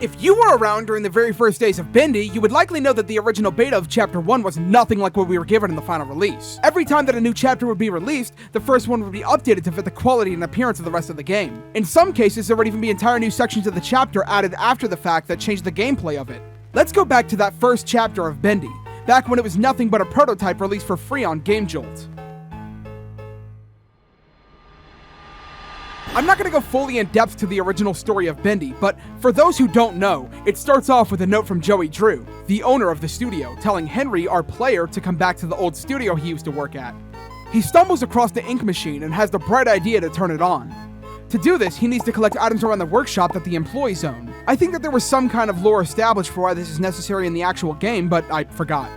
If you were around during the very first days of Bendy, you would likely know that the original beta of Chapter 1 was nothing like what we were given in the final release. Every time that a new chapter would be released, the first one would be updated to fit the quality and appearance of the rest of the game. In some cases, there would even be entire new sections of the chapter added after the fact that changed the gameplay of it. Let's go back to that first chapter of Bendy, back when it was nothing but a prototype released for free on GameJolt. I'm not going to go fully in depth to the original story of Bendy, but for those who don't know, it starts off with a note from Joey Drew, the owner of the studio, telling Henry, our player, to come back to the old studio he used to work at. He stumbles across the ink machine and has the bright idea to turn it on. To do this, he needs to collect items around the workshop that the employees own. I think that there was some kind of lore established for why this is necessary in the actual game, but I forgot.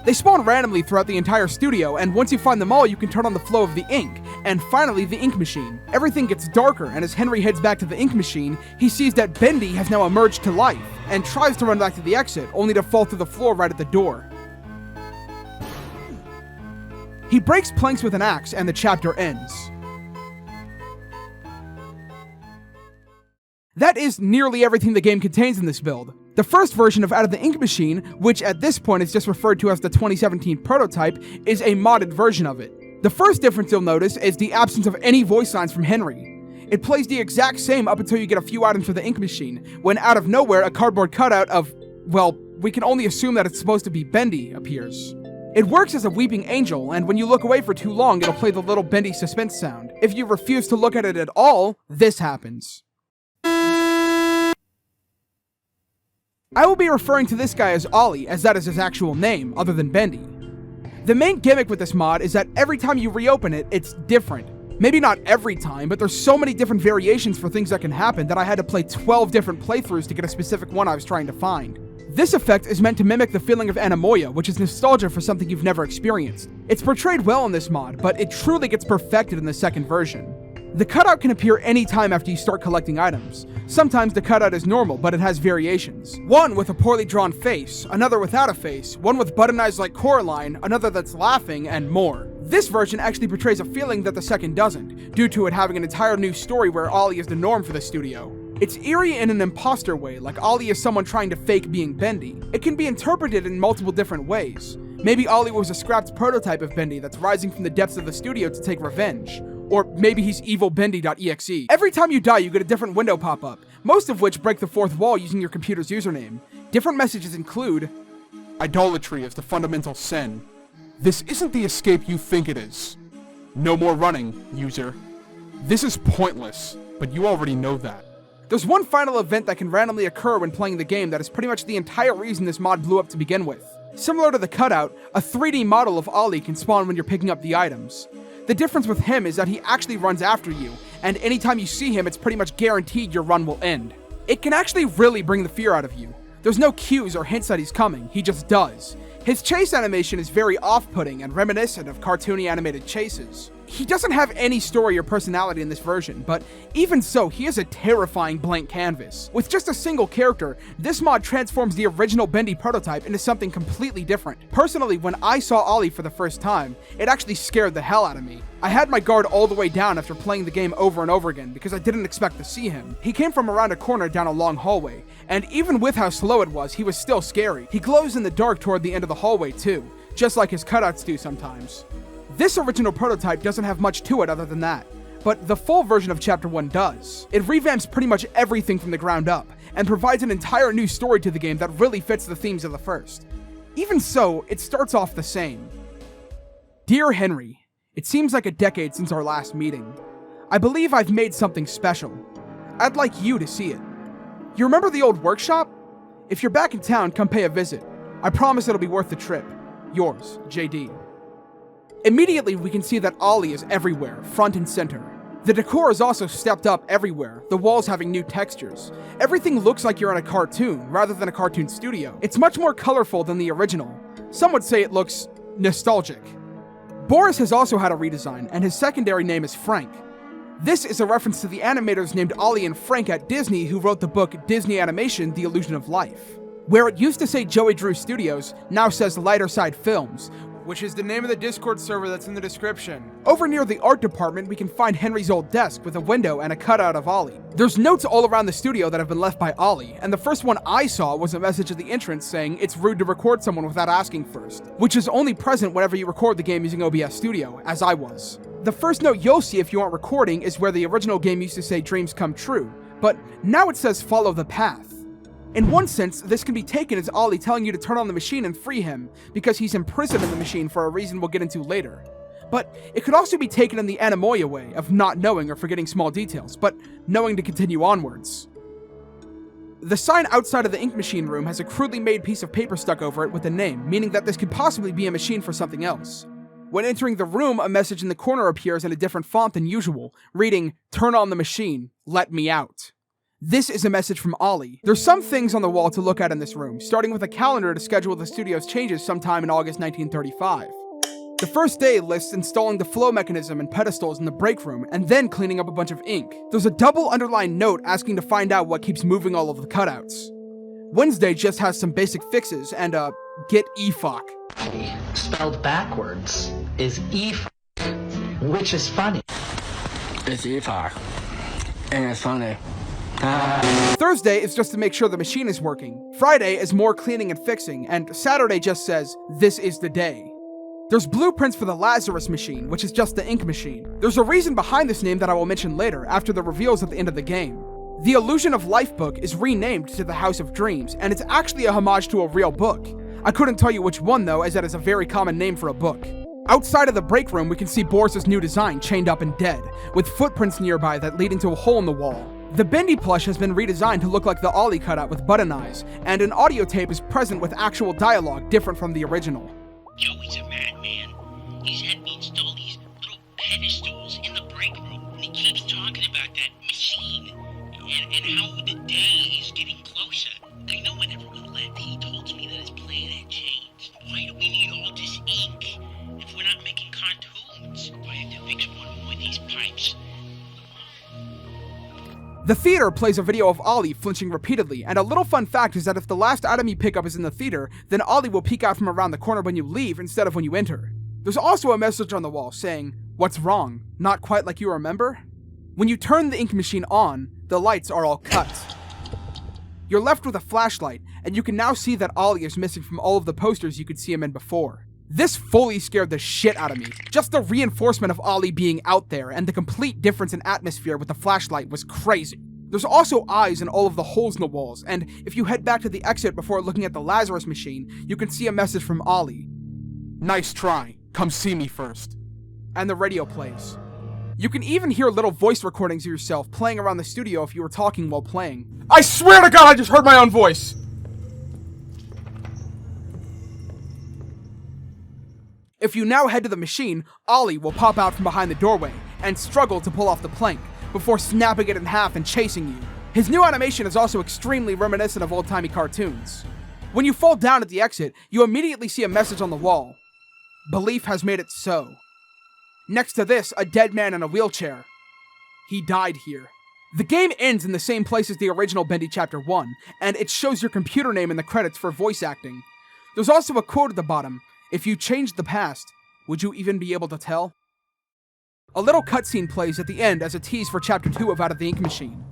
They spawn randomly throughout the entire studio, and once you find them all, you can turn on the flow of the ink, and finally the ink machine. Everything gets darker, and as Henry heads back to the ink machine, he sees that Bendy has now emerged to life, and tries to run back to the exit, only to fall through the floor right at the door. He breaks planks with an axe, and the chapter ends. That is nearly everything the game contains in this build. The first version of Out of the Ink Machine, which at this point is just referred to as the 2017 prototype, is a modded version of it. The first difference you'll notice is the absence of any voice lines from Henry. It plays the exact same up until you get a few items for the ink machine, when out of nowhere a cardboard cutout of, well, we can only assume that it's supposed to be Bendy appears. It works as a weeping angel, and when you look away for too long, it'll play the little Bendy suspense sound. If you refuse to look at it at all, this happens. I will be referring to this guy as Ollie, as that is his actual name, other than Bendy. The main gimmick with this mod is that every time you reopen it, it's different. Maybe not every time, but there's so many different variations for things that can happen that I had to play 12 different playthroughs to get a specific one I was trying to find. This effect is meant to mimic the feeling of Anemaniac, which is nostalgia for something you've never experienced. It's portrayed well in this mod, but it truly gets perfected in the second version. The cutout can appear anytime after you start collecting items. Sometimes the cutout is normal, but it has variations. One with a poorly drawn face, another without a face, one with button eyes like Coraline, another that's laughing, and more. This version actually portrays a feeling that the second doesn't, due to it having an entire new story where Ollie is the norm for the studio. It's eerie in an imposter way, like Ollie is someone trying to fake being Bendy. It can be interpreted in multiple different ways. Maybe Ollie was a scrapped prototype of Bendy that's rising from the depths of the studio to take revenge. Or maybe he's evilbendy.exe. Every time you die, you get a different window pop up, most of which break the fourth wall using your computer's username. Different messages include, "Idolatry is the fundamental sin. This isn't the escape you think it is. No more running, user. This is pointless, but you already know that." There's one final event that can randomly occur when playing the game that is pretty much the entire reason this mod blew up to begin with. Similar to the cutout, a 3D model of Ollie can spawn when you're picking up the items. The difference with him is that he actually runs after you, and anytime you see him, it's pretty much guaranteed your run will end. It can actually really bring the fear out of you. There's no cues or hints that he's coming, he just does. His chase animation is very off-putting and reminiscent of cartoony animated chases. He doesn't have any story or personality in this version, but even so, he is a terrifying blank canvas. With just a single character, this mod transforms the original Bendy prototype into something completely different. Personally, when I saw Ollie for the first time, it actually scared the hell out of me. I had my guard all the way down after playing the game over and over again because I didn't expect to see him. He came from around a corner down a long hallway, and even with how slow it was, he was still scary. He glows in the dark toward the end of the hallway too, just like his cutouts do sometimes. This original prototype doesn't have much to it other than that, but the full version of Chapter 1 does. It revamps pretty much everything from the ground up, and provides an entire new story to the game that really fits the themes of the first. Even so, it starts off the same. Dear Henry, it seems like a decade since our last meeting. I believe I've made something special. I'd like you to see it. You remember the old workshop? If you're back in town, come pay a visit. I promise it'll be worth the trip. Yours, JD. Immediately, we can see that Ollie is everywhere, front and center. The decor is also stepped up everywhere, the walls having new textures. Everything looks like you're in a cartoon, rather than a cartoon studio. It's much more colorful than the original. Some would say it looks nostalgic. Boris has also had a redesign, and his secondary name is Frank. This is a reference to the animators named Ollie and Frank at Disney who wrote the book Disney Animation: The Illusion of Life. Where it used to say Joey Drew Studios, now says Lighter Side Films, which is the name of the Discord server that's in the description. Over near the art department, we can find Henry's old desk with a window and a cutout of Ollie. There's notes all around the studio that have been left by Ollie, and the first one I saw was a message at the entrance saying it's rude to record someone without asking first, which is only present whenever you record the game using OBS Studio, as I was. The first note you'll see if you aren't recording is where the original game used to say dreams come true, but now it says follow the path. In one sense, this can be taken as Ollie telling you to turn on the machine and free him, because he's imprisoned in the machine for a reason we'll get into later. But it could also be taken in the Anemaniac way of not knowing or forgetting small details, but knowing to continue onwards. The sign outside of the ink machine room has a crudely made piece of paper stuck over it with a name, meaning that this could possibly be a machine for something else. When entering the room, a message in the corner appears in a different font than usual, reading, "Turn on the machine, let me out." This is a message from Ollie. There's some things on the wall to look at in this room, starting with a calendar to schedule the studio's changes sometime in August 1935. The first day lists installing the flow mechanism and pedestals in the break room, and then cleaning up a bunch of ink. There's a double underlined note asking to find out what keeps moving all of the cutouts. Wednesday just has some basic fixes and get EFOC. Spelled backwards is EFOC, which is funny. It's EFOC, and it's funny. Thursday is just to make sure the machine is working. Friday is more cleaning and fixing, and Saturday just says, "This is the day." There's blueprints for the Lazarus machine, which is just the ink machine. There's a reason behind this name that I will mention later, after the reveals at the end of the game. The Illusion of Life book is renamed to the House of Dreams, and it's actually a homage to a real book. I couldn't tell you which one though, as that is a very common name for a book. Outside of the break room, we can see Boris's new design chained up and dead, with footprints nearby that lead into a hole in the wall. The Bendy plush has been redesigned to look like the Ollie cutout with button eyes, and an audio tape is present with actual dialogue different from the original. Joey's a madman. He's had me install these little pedestals in the break room, and he keeps talking about that machine, and how the day is getting closer. I know I never relent. He told me that his plan had changed. Why do we need all this ink if we're not making cartoons? Do I have to fix one more of these pipes? The theater plays a video of Ollie flinching repeatedly, and a little fun fact is that if the last item you pick up is in the theater, then Ollie will peek out from around the corner when you leave instead of when you enter. There's also a message on the wall saying, "What's wrong? Not quite like you remember?" When you turn the ink machine on, the lights are all cut. You're left with a flashlight, and you can now see that Ollie is missing from all of the posters you could see him in before. This fully scared the shit out of me. Just the reinforcement of Ollie being out there and the complete difference in atmosphere with the flashlight was crazy. There's also eyes in all of the holes in the walls, and if you head back to the exit before looking at the Lazarus machine, you can see a message from Ollie. Nice try. Come see me first. And the radio plays. You can even hear little voice recordings of yourself playing around the studio if you were talking while playing. I swear to God I just heard my own voice! If you now head to the machine, Ollie will pop out from behind the doorway and struggle to pull off the plank, before snapping it in half and chasing you. His new animation is also extremely reminiscent of old-timey cartoons. When you fall down at the exit, you immediately see a message on the wall. Belief has made it so. Next to this, a dead man in a wheelchair. He died here. The game ends in the same place as the original Bendy Chapter 1, and it shows your computer name in the credits for voice acting. There's also a quote at the bottom. If you changed the past, would you even be able to tell? A little cutscene plays at the end as a tease for Chapter 2 of Out of the Ink Machine.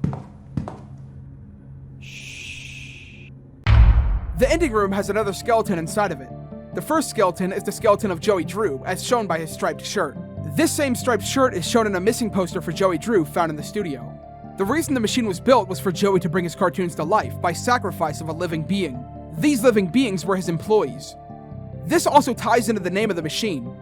The ending room has another skeleton inside of it. The first skeleton is the skeleton of Joey Drew, as shown by his striped shirt. This same striped shirt is shown in a missing poster for Joey Drew found in the studio. The reason the machine was built was for Joey to bring his cartoons to life by sacrifice of a living being. These living beings were his employees. This also ties into the name of the machine.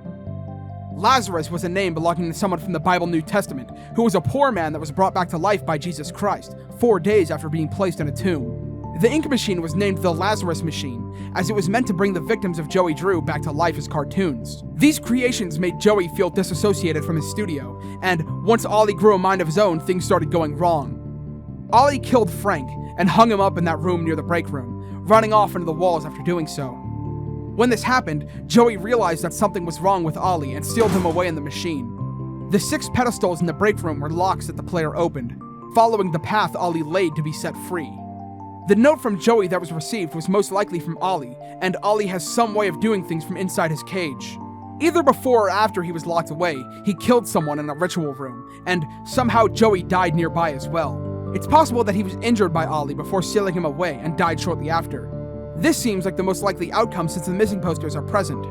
Lazarus was a name belonging to someone from the Bible New Testament, who was a poor man that was brought back to life by Jesus Christ, 4 days after being placed in a tomb. The ink machine was named the Lazarus Machine, as it was meant to bring the victims of Joey Drew back to life as cartoons. These creations made Joey feel disassociated from his studio, and once Ollie grew a mind of his own, things started going wrong. Ollie killed Frank, and hung him up in that room near the break room, running off into the walls after doing so. When this happened, Joey realized that something was wrong with Ollie and sealed him away in the machine. The 6 pedestals in the break room were locks that the player opened, following the path Ollie laid to be set free. The note from Joey that was received was most likely from Ollie, and Ollie has some way of doing things from inside his cage. Either before or after he was locked away, he killed someone in a ritual room, and somehow Joey died nearby as well. It's possible that he was injured by Ollie before sealing him away and died shortly after. This seems like the most likely outcome since the missing posters are present.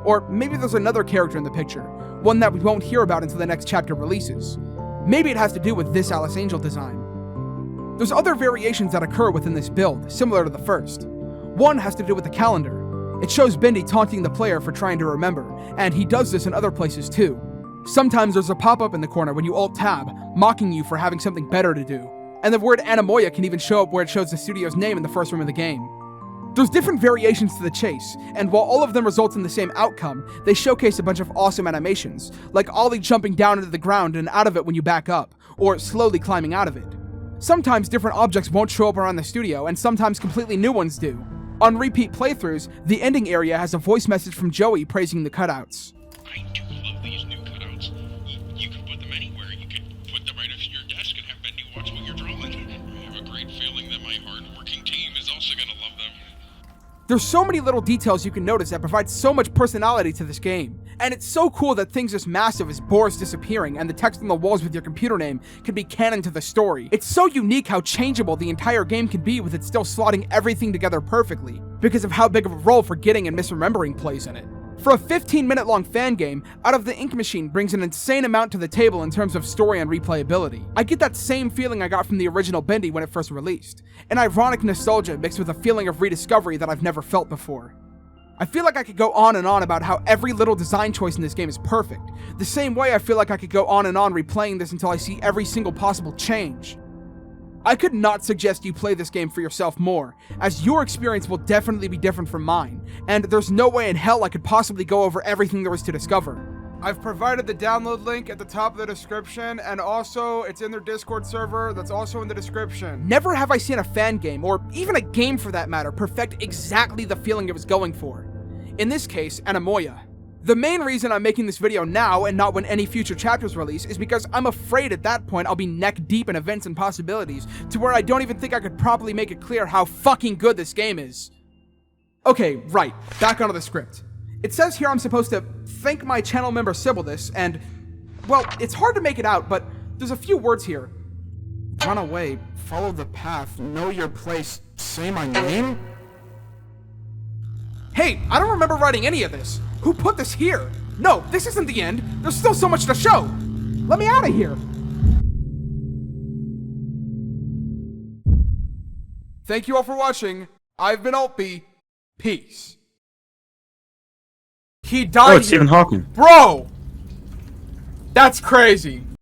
Or maybe there's another character in the picture, one that we won't hear about until the next chapter releases. Maybe it has to do with this Alice Angel design. There's other variations that occur within this build, similar to the first. One has to do with the calendar. It shows Bendy taunting the player for trying to remember, and he does this in other places too. Sometimes there's a pop-up in the corner when you Alt-Tab, mocking you for having something better to do. And the word Anemaniac can even show up where it shows the studio's name in the first room of the game. There's different variations to the chase, and while all of them result in the same outcome, they showcase a bunch of awesome animations, like Ollie jumping down into the ground and out of it when you back up, or slowly climbing out of it. Sometimes different objects won't show up around the studio, and sometimes completely new ones do. On repeat playthroughs, the ending area has a voice message from Joey praising the cutouts. I do love these new cutouts. You can put them anywhere. You could put them right next to your desk and have Bendy watch what you're drawing. I have a great feeling that my hard-working team is also going to love them. There's so many little details you can notice that provide so much personality to this game. And it's so cool that things as massive as Boris disappearing and the text on the walls with your computer name can be canon to the story. It's so unique how changeable the entire game can be with it still slotting everything together perfectly, because of how big of a role forgetting and misremembering plays in it. For a 15-minute long fan game, Out of the Ink Machine brings an insane amount to the table in terms of story and replayability. I get that same feeling I got from the original Bendy when it first released, an ironic nostalgia mixed with a feeling of rediscovery that I've never felt before. I feel like I could go on and on about how every little design choice in this game is perfect, the same way I feel like I could go on and on replaying this until I see every single possible change. I could not suggest you play this game for yourself more, as your experience will definitely be different from mine, and there's no way in hell I could possibly go over everything there is to discover. I've provided the download link at the top of the description, and also it's in their Discord server that's also in the description. Never have I seen a fan game, or even a game for that matter, perfect exactly the feeling it was going for. In this case, Anemaniac. The main reason I'm making this video now and not when any future chapters release is because I'm afraid at that point I'll be neck deep in events and possibilities to where I don't even think I could properly make it clear how fucking good this game is. Okay, right, back onto the script. It says here I'm supposed to thank my channel member Sibyllis and, well, it's hard to make it out, but there's a few words here. Run away, follow the path, know your place, say my name? Hey, I don't remember writing any of this. Who put this here? No, this isn't the end. There's still so much to show. Let me out of here. Thank you all for watching. I've been Ultbee. Peace. He died. Oh, it's Stephen Hawking. Bro! That's crazy.